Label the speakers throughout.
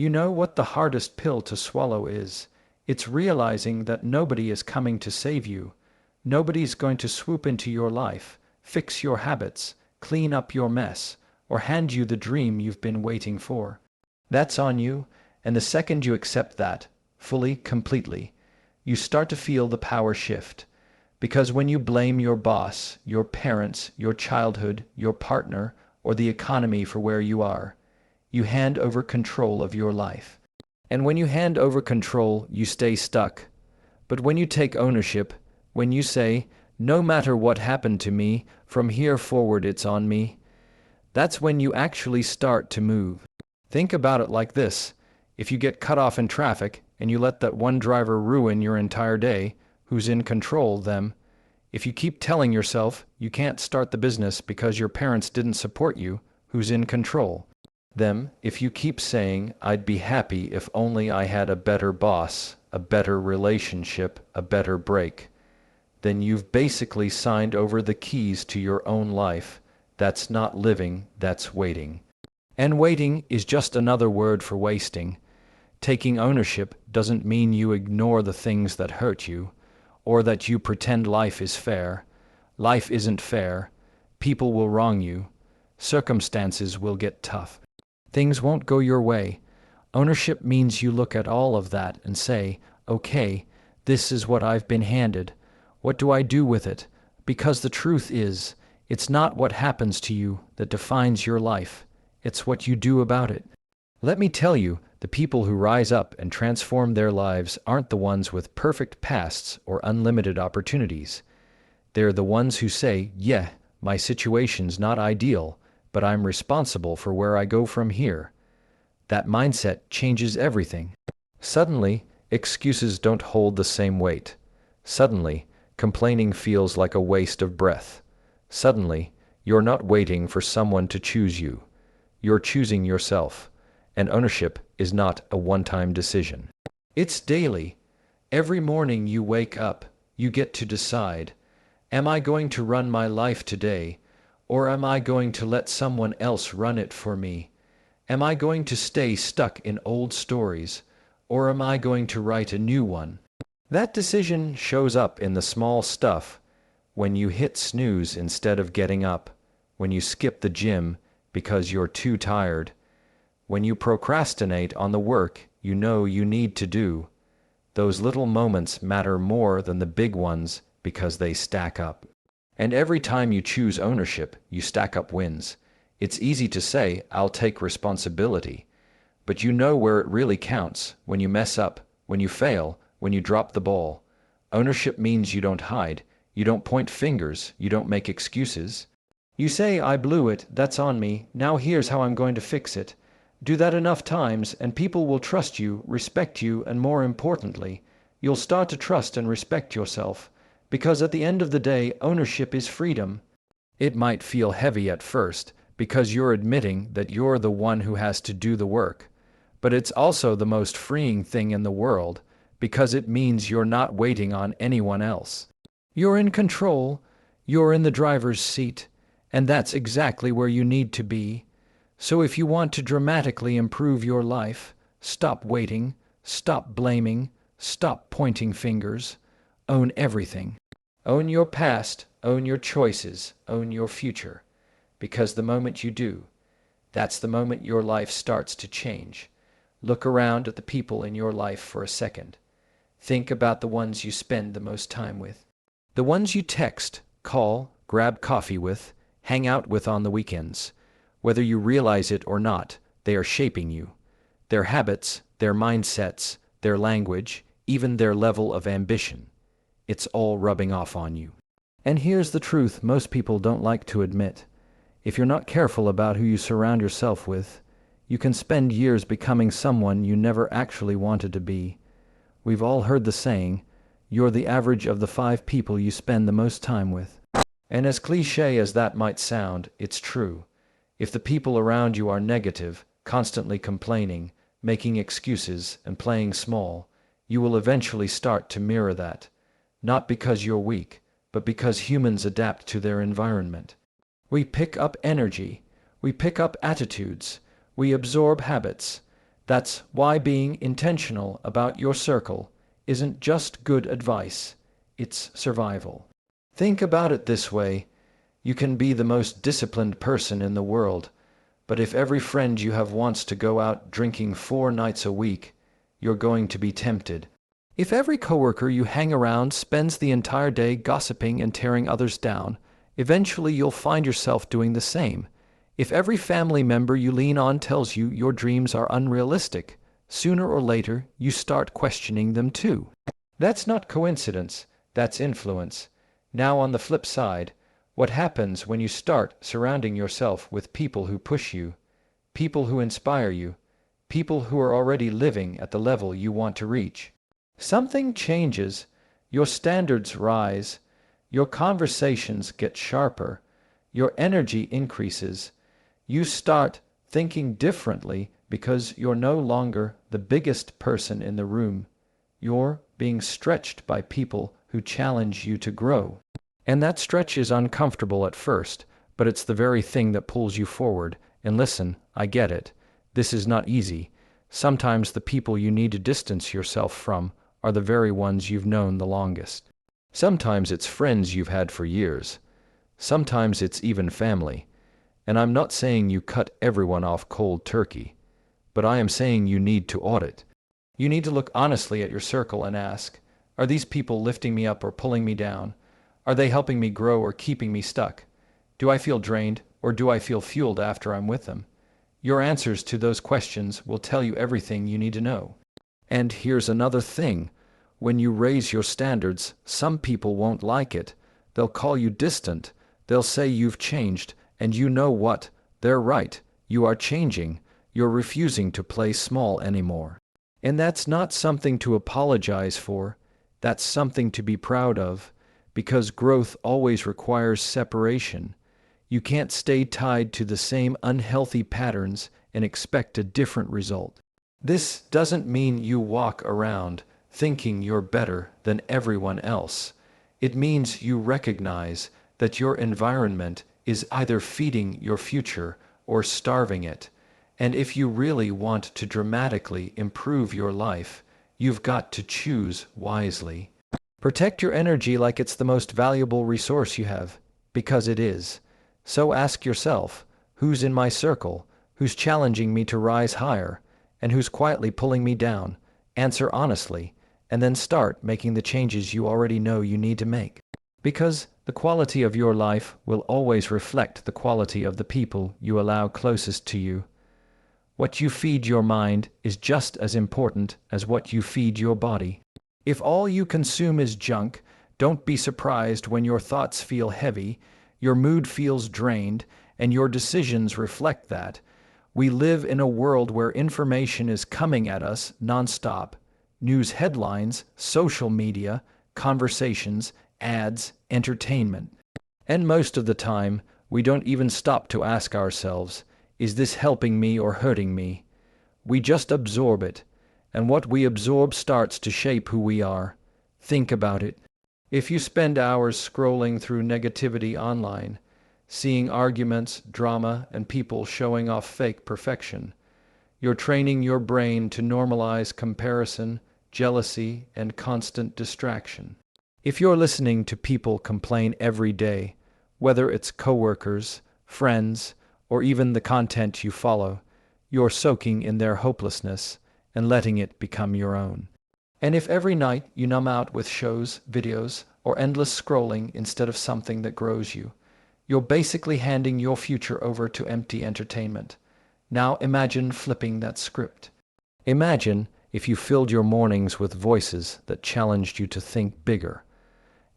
Speaker 1: You know what the hardest pill to swallow is? It's realizing that nobody is coming to save you. Nobody's going to swoop into your life, fix your habits, clean up your mess, or hand you the dream you've been waiting for. That's on you, and the second you accept that, fully, completely, you start to feel the power shift. Because when you blame your boss, your parents, your childhood, your partner, or the economy for where you are, you hand over control of your life. And when you hand over control, you stay stuck. But when you take ownership, when you say, no matter what happened to me, from here forward it's on me, that's when you actually start to move. Think about it like this. If you get cut off in traffic and you let that one driver ruin your entire day, who's in control them? If you keep telling yourself you can't start the business because your parents didn't support you, who's in control? Them. If you keep saying, I'd be happy if only I had a better boss, a better relationship, a better break, then you've basically signed over the keys to your own life. That's not living, that's waiting. And waiting is just another word for wasting. Taking ownership doesn't mean you ignore the things that hurt you, or that you pretend life is fair. Life isn't fair. People will wrong you. Circumstances will get tough. Things won't go your way. Ownership means you look at all of that and say, okay, this is what I've been handed. What do I do with it? Because the truth is, it's not what happens to you that defines your life. It's what you do about it. Let me tell you, the people who rise up and transform their lives aren't the ones with perfect pasts or unlimited opportunities. They're the ones who say, yeah, my situation's not ideal, but I'm responsible for where I go from here. That mindset changes everything. Suddenly, excuses don't hold the same weight. Suddenly, complaining feels like a waste of breath. Suddenly, you're not waiting for someone to choose you. You're choosing yourself. And ownership is not a one-time decision. It's daily. Every morning you wake up, you get to decide, am I going to run my life today, or am I going to let someone else run it for me? Am I going to stay stuck in old stories, or am I going to write a new one? That decision shows up in the small stuff, when you hit snooze instead of getting up, when you skip the gym because you're too tired, when you procrastinate on the work you know you need to do. Those little moments matter more than the big ones because they stack up. And every time you choose ownership, you stack up wins. It's easy to say, I'll take responsibility. But you know where it really counts, when you mess up, when you fail, when you drop the ball. Ownership means you don't hide, you don't point fingers, you don't make excuses. You say, I blew it, that's on me, now here's how I'm going to fix it. Do that enough times, and people will trust you, respect you, and more importantly, you'll start to trust and respect yourself. Because at the end of the day, ownership is freedom. It might feel heavy at first, because you're admitting that you're the one who has to do the work. But it's also the most freeing thing in the world, because it means you're not waiting on anyone else. You're in control, you're in the driver's seat, and that's exactly where you need to be. So if you want to dramatically improve your life, stop waiting, stop blaming, stop pointing fingers. Own everything. Own your past, own your choices, own your future. Because the moment you do, that's the moment your life starts to change. Look around at the people in your life for a second. Think about the ones you spend the most time with. The ones you text, call, grab coffee with, hang out with on the weekends. Whether you realize it or not, they are shaping you. Their habits, their mindsets, their language, even their level of ambition. It's all rubbing off on you. And here's the truth most people don't like to admit. If you're not careful about who you surround yourself with, you can spend years becoming someone you never actually wanted to be. We've all heard the saying, you're the average of the 5 people you spend the most time with. And as cliché as that might sound, it's true. If the people around you are negative, constantly complaining, making excuses, and playing small, you will eventually start to mirror that. Not because you're weak, but because humans adapt to their environment. We pick up energy, we pick up attitudes, we absorb habits. That's why being intentional about your circle isn't just good advice, it's survival. Think about it this way. You can be the most disciplined person in the world, but if every friend you have wants to go out drinking 4 nights a week, you're going to be tempted. If every coworker you hang around spends the entire day gossiping and tearing others down, eventually you'll find yourself doing the same. If every family member you lean on tells you your dreams are unrealistic, sooner or later you start questioning them too. That's not coincidence, that's influence. Now on the flip side, what happens when you start surrounding yourself with people who push you, people who inspire you, people who are already living at the level you want to reach? Something changes, your standards rise, your conversations get sharper, your energy increases. You start thinking differently because you're no longer the biggest person in the room. You're being stretched by people who challenge you to grow. And that stretch is uncomfortable at first, but it's the very thing that pulls you forward. And listen, I get it. This is not easy. Sometimes the people you need to distance yourself from are the very ones you've known the longest. Sometimes it's friends you've had for years. Sometimes it's even family. And I'm not saying you cut everyone off cold turkey, but I am saying you need to audit. You need to look honestly at your circle and ask, are these people lifting me up or pulling me down? Are they helping me grow or keeping me stuck? Do I feel drained or do I feel fueled after I'm with them? Your answers to those questions will tell you everything you need to know. And here's another thing. When you raise your standards, some people won't like it. They'll call you distant. They'll say you've changed. And you know what? They're right. You are changing. You're refusing to play small anymore. And that's not something to apologize for. That's something to be proud of. Because growth always requires separation. You can't stay tied to the same unhealthy patterns and expect a different result. This doesn't mean you walk around thinking you're better than everyone else. It means you recognize that your environment is either feeding your future or starving it. And if you really want to dramatically improve your life, you've got to choose wisely. Protect your energy like it's the most valuable resource you have, because it is. So ask yourself, who's in my circle? Who's challenging me to rise higher? And who's quietly pulling me down? Answer honestly, and then start making the changes you already know you need to make. Because the quality of your life will always reflect the quality of the people you allow closest to you. What you feed your mind is just as important as what you feed your body. If all you consume is junk, don't be surprised when your thoughts feel heavy, your mood feels drained, and your decisions reflect that. We live in a world where information is coming at us nonstop. News headlines, social media, conversations, ads, entertainment. And most of the time, we don't even stop to ask ourselves, is this helping me or hurting me? We just absorb it. And what we absorb starts to shape who we are. Think about it. If you spend hours scrolling through negativity online, seeing arguments, drama, and people showing off fake perfection, you're training your brain to normalize comparison, jealousy, and constant distraction. If you're listening to people complain every day, whether it's coworkers, friends, or even the content you follow, you're soaking in their hopelessness and letting it become your own. And if every night you numb out with shows, videos, or endless scrolling instead of something that grows you, you're basically handing your future over to empty entertainment. Now imagine flipping that script. Imagine if you filled your mornings with voices that challenged you to think bigger.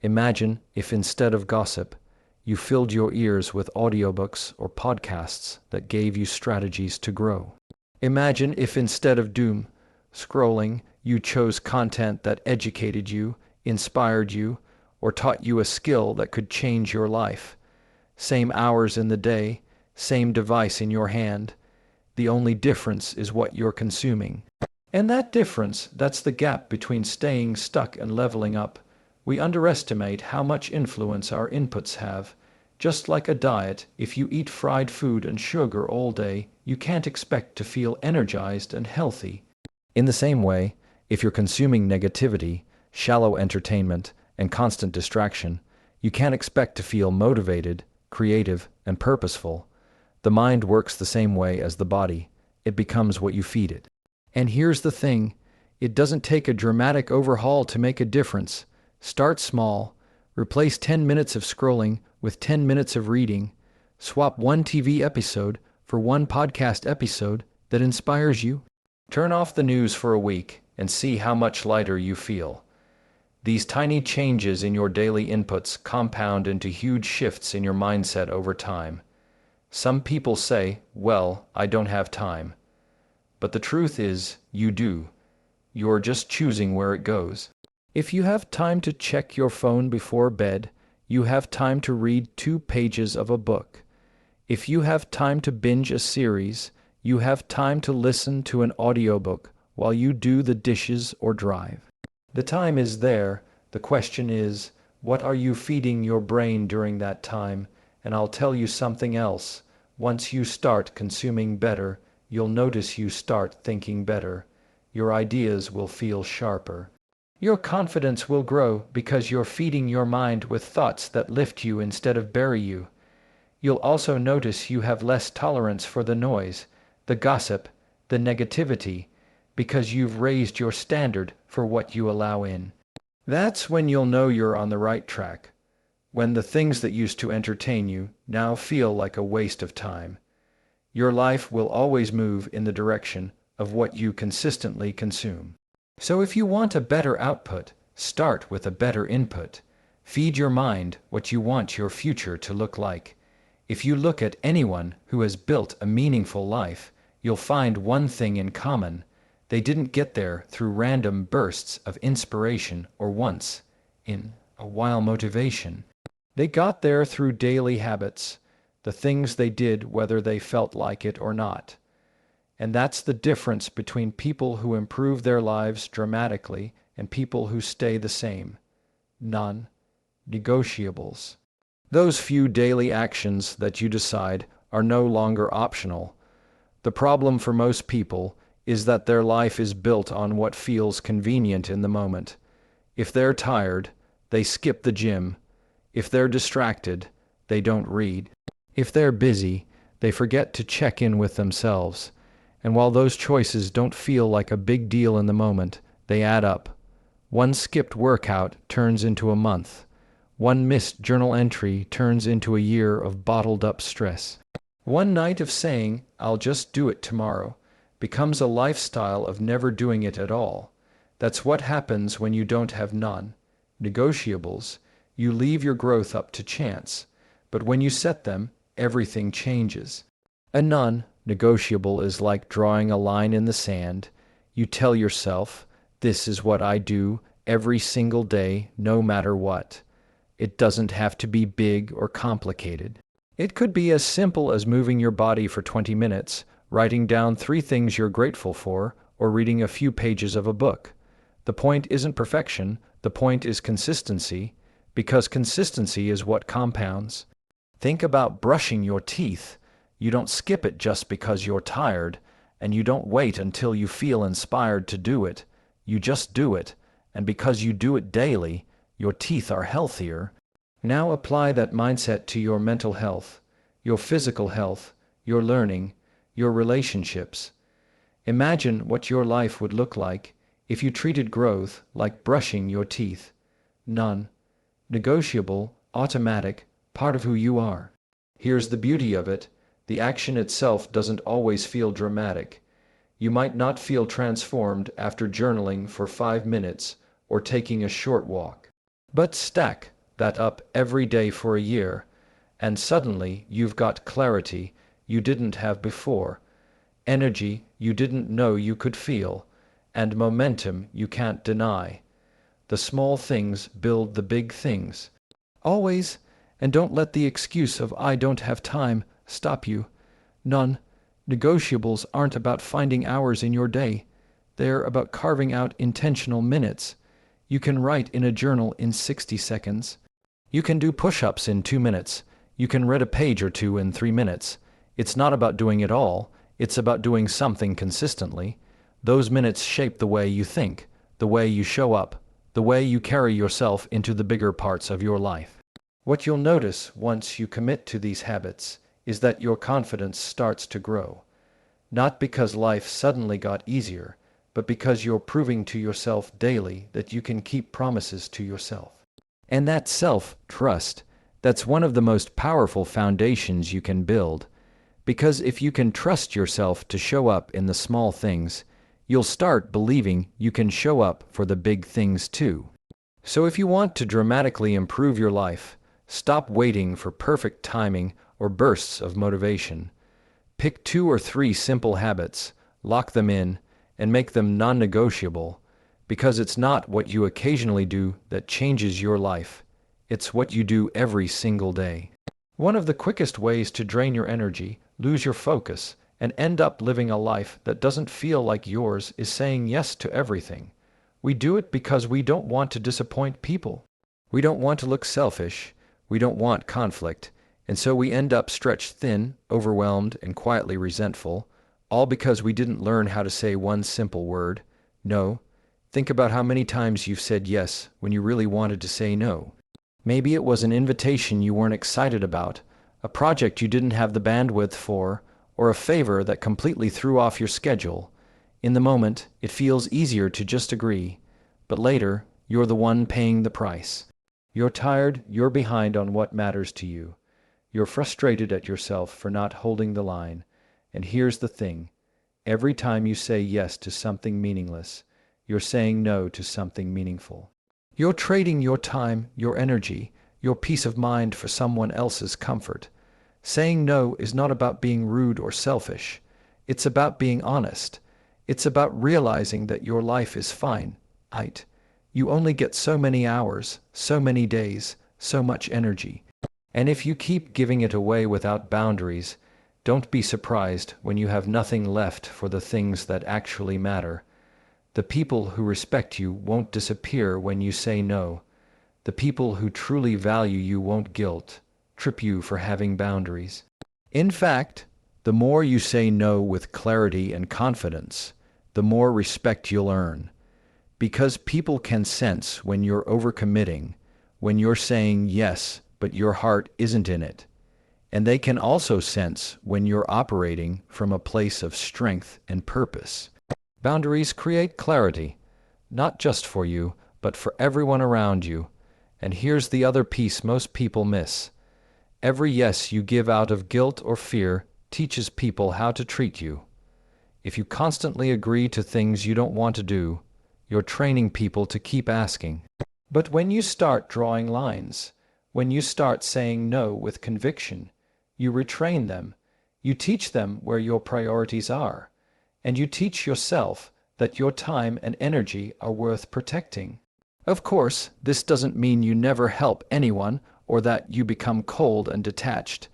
Speaker 1: Imagine if instead of gossip, you filled your ears with audiobooks or podcasts that gave you strategies to grow. Imagine if instead of doom scrolling, you chose content that educated you, inspired you, or taught you a skill that could change your life. Same hours in the day, same device in your hand. The only difference is what you're consuming. And that difference, that's the gap between staying stuck and leveling up. We underestimate how much influence our inputs have. Just like a diet, if you eat fried food and sugar all day, you can't expect to feel energized and healthy. In the same way, if you're consuming negativity, shallow entertainment, and constant distraction, you can't expect to feel motivated, creative, and purposeful. The mind works the same way as the body. It becomes what you feed it. And here's the thing, it doesn't take a dramatic overhaul to make a difference. Start small. Replace 10 minutes of scrolling with 10 minutes of reading. Swap one TV episode for one podcast episode that inspires you. Turn off the news for a week and see how much lighter you feel. These tiny changes in your daily inputs compound into huge shifts in your mindset over time. Some people say, well, I don't have time. But the truth is, you do. You're just choosing where it goes. If you have time to check your phone before bed, you have time to read 2 pages of a book. If you have time to binge a series, you have time to listen to an audiobook while you do the dishes or drive. The time is there. The question is, what are you feeding your brain during that time? And I'll tell you something else. Once you start consuming better, you'll notice you start thinking better. Your ideas will feel sharper. Your confidence will grow because you're feeding your mind with thoughts that lift you instead of bury you. You'll also notice you have less tolerance for the noise, the gossip, the negativity, because you've raised your standard for what you allow in. That's when you'll know you're on the right track, when the things that used to entertain you now feel like a waste of time. Your life will always move in the direction of what you consistently consume. So if you want a better output, start with a better input. Feed your mind what you want your future to look like. If you look at anyone who has built a meaningful life, you'll find one thing in common. They didn't get there through random bursts of inspiration or once in a while motivation. They got there through daily habits, the things they did whether they felt like it or not. And that's the difference between people who improve their lives dramatically and people who stay the same. Non-negotiables. Those few daily actions that you decide are no longer optional. The problem for most people is that their life is built on what feels convenient in the moment. If they're tired, they skip the gym. If they're distracted, they don't read. If they're busy, they forget to check in with themselves. And while those choices don't feel like a big deal in the moment, they add up. One skipped workout turns into a month. One missed journal entry turns into a year of bottled up stress. One night of saying, I'll just do it tomorrow, becomes a lifestyle of never doing it at all. That's what happens when you don't have non-negotiables. You leave your growth up to chance. But when you set them, everything changes. A non-negotiable is like drawing a line in the sand. You tell yourself, this is what I do every single day, no matter what. It doesn't have to be big or complicated. It could be as simple as moving your body for 20 minutes, writing down 3 things you're grateful for, or reading a few pages of a book. The point isn't perfection, the point is consistency, because consistency is what compounds. Think about brushing your teeth. You don't skip it just because you're tired, and you don't wait until you feel inspired to do it. You just do it, and because you do it daily, your teeth are healthier. Now apply that mindset to your mental health, your physical health, your learning, your relationships. Imagine what your life would look like if you treated growth like brushing your teeth. Non-negotiable, automatic, part of who you are. Here's the beauty of it. The action itself doesn't always feel dramatic. You might not feel transformed after journaling for 5 minutes or taking a short walk. But stack that up every day for a year, and suddenly you've got clarity you didn't have before, energy you didn't know you could feel, and momentum you can't deny. The small things build the big things. Always, and don't let the excuse of I don't have time stop you. Non-negotiables aren't about finding hours in your day. They're about carving out intentional minutes. You can write in a journal in 60 seconds. You can do push-ups in 2 minutes. You can read a page or two in 3 minutes. It's not about doing it all, it's about doing something consistently. Those minutes shape the way you think, the way you show up, the way you carry yourself into the bigger parts of your life. What you'll notice once you commit to these habits is that your confidence starts to grow. Not because life suddenly got easier, but because you're proving to yourself daily that you can keep promises to yourself. And that self-trust, that's one of the most powerful foundations you can build. Because if you can trust yourself to show up in the small things, you'll start believing you can show up for the big things too. So if you want to dramatically improve your life, stop waiting for perfect timing or bursts of motivation. Pick 2 or 3 simple habits, lock them in, and make them non-negotiable, because it's not what you occasionally do that changes your life. It's what you do every single day. One of the quickest ways to drain your energy, lose your focus, and end up living a life that doesn't feel like yours is saying yes to everything. We do it because we don't want to disappoint people. We don't want to look selfish. We don't want conflict. And so we end up stretched thin, overwhelmed, and quietly resentful, all because we didn't learn how to say one simple word, no. Think about how many times you've said yes when you really wanted to say no. Maybe it was an invitation you weren't excited about, a project you didn't have the bandwidth for, or a favor that completely threw off your schedule. In the moment, it feels easier to just agree, but later, you're the one paying the price. You're tired, you're behind on what matters to you. You're frustrated at yourself for not holding the line. And here's the thing. Every time you say yes to something meaningless, you're saying no to something meaningful. You're trading your time, your energy, your peace of mind for someone else's comfort. Saying no is not about being rude or selfish. It's about being honest. It's about realizing that your life is finite. You only get so many hours, so many days, so much energy. And if you keep giving it away without boundaries, don't be surprised when you have nothing left for the things that actually matter. The people who respect you won't disappear when you say no. The people who truly value you won't trip you for having boundaries. In fact, the more you say no with clarity and confidence, the more respect you'll earn. Because people can sense when you're overcommitting, when you're saying yes, but your heart isn't in it. And they can also sense when you're operating from a place of strength and purpose. Boundaries create clarity, not just for you, but for everyone around you. And here's the other piece most people miss. Every yes you give out of guilt or fear teaches people how to treat you. If you constantly agree to things you don't want to do, you're training people to keep asking. But when you start drawing lines, when you start saying no with conviction, you retrain them. You teach them where your priorities are. And you teach yourself that your time and energy are worth protecting. Of course, this doesn't mean you never help anyone or that you become cold and detached.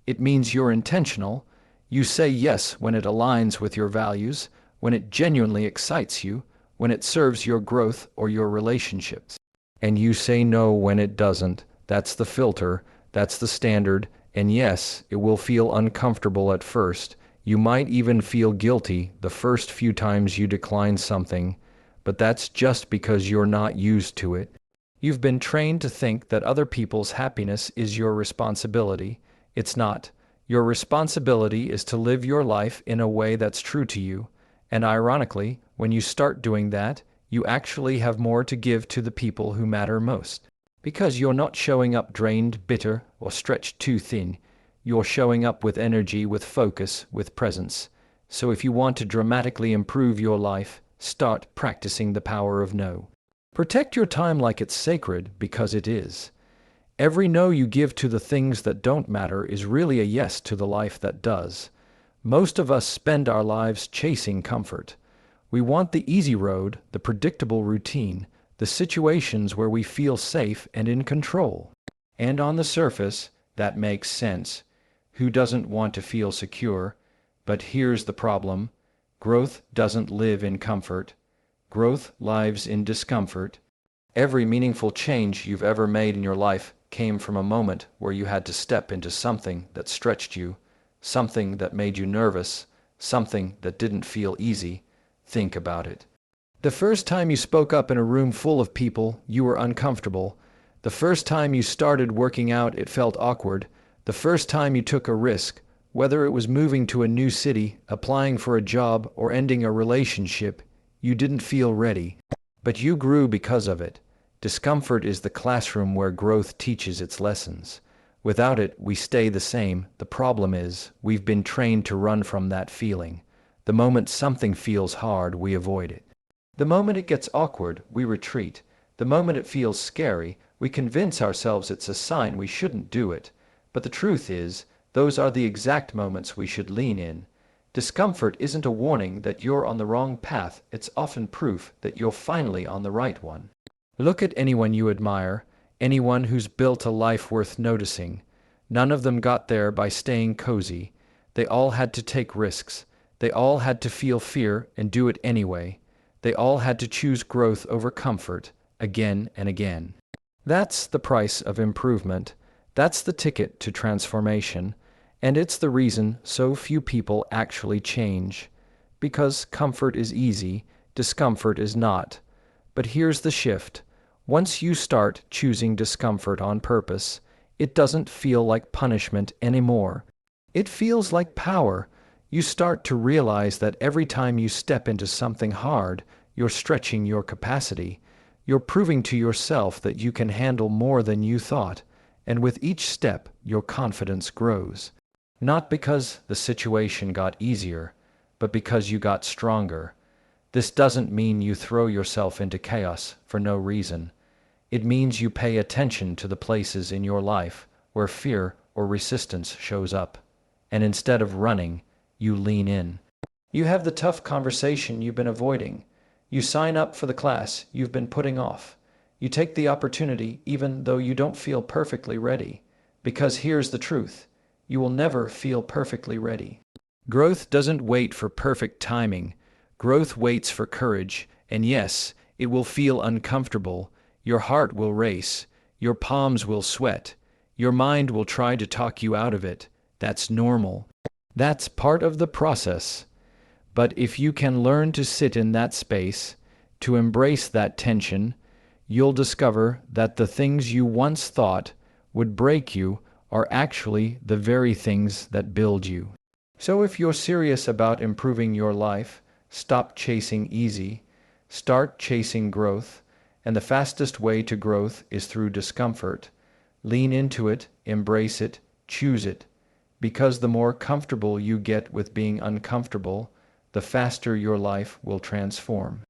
Speaker 1: It means you're intentional. You say yes when it aligns with your values, when it genuinely excites you, when it serves your growth or your relationships. And you say no when it doesn't. That's the filter, that's the standard, and yes, it will feel uncomfortable at first. You might even feel guilty the first few times you decline something, but that's just because you're not used to it. You've been trained to think that other people's happiness is your responsibility. It's not. Your responsibility is to live your life in a way that's true to you. And ironically, when you start doing that, you actually have more to give to the people who matter most. Because you're not showing up drained, bitter, or stretched too thin. You're showing up with energy, with focus, with presence. So if you want to dramatically improve your life, start practicing the power of no. Protect your time like it's sacred, because it is. Every no you give to the things that don't matter is really a yes to the life that does. Most of us spend our lives chasing comfort. We want the easy road, the predictable routine, the situations where we feel safe and in control. And on the surface, that makes sense. Who doesn't want to feel secure? But here's the problem. Growth doesn't live in comfort. Growth lives in discomfort. Every meaningful change you've ever made in your life came from a moment where you had to step into something that stretched you, something that made you nervous, something that didn't feel easy. Think about it. The first time you spoke up in a room full of people, you were uncomfortable. The first time you started working out, it felt awkward. The first time you took a risk, whether it was moving to a new city, applying for a job, or ending a relationship, you didn't feel ready. But you grew because of it. Discomfort is the classroom where growth teaches its lessons. Without it, we stay the same. The problem is, we've been trained to run from that feeling. The moment something feels hard, we avoid it. The moment it gets awkward, we retreat. The moment it feels scary, we convince ourselves it's a sign we shouldn't do it. But the truth is, those are the exact moments we should lean in. Discomfort isn't a warning that you're on the wrong path, it's often proof that you're finally on the right one. Look at anyone you admire, anyone who's built a life worth noticing. None of them got there by staying cozy. They all had to take risks. They all had to feel fear and do it anyway. They all had to choose growth over comfort, again and again. That's the price of improvement. That's the ticket to transformation. And it's the reason so few people actually change. Because comfort is easy, discomfort is not. But here's the shift. Once you start choosing discomfort on purpose, it doesn't feel like punishment anymore. It feels like power. You start to realize that every time you step into something hard, you're stretching your capacity. You're proving to yourself that you can handle more than you thought. And with each step, your confidence grows. Not because the situation got easier, but because you got stronger. This doesn't mean you throw yourself into chaos for no reason. It means you pay attention to the places in your life where fear or resistance shows up. And instead of running, you lean in. You have the tough conversation you've been avoiding. You sign up for the class you've been putting off. You take the opportunity even though you don't feel perfectly ready. Because here's the truth. You will never feel perfectly ready. Growth doesn't wait for perfect timing. Growth waits for courage. And yes, it will feel uncomfortable. Your heart will race. Your palms will sweat. Your mind will try to talk you out of it. That's normal. That's part of the process. But if you can learn to sit in that space, to embrace that tension, you'll discover that the things you once thought would break you are actually the very things that build you. So if you're serious about improving your life, stop chasing easy, start chasing growth, and the fastest way to growth is through discomfort. Lean into it, embrace it, choose it, because the more comfortable you get with being uncomfortable, the faster your life will transform.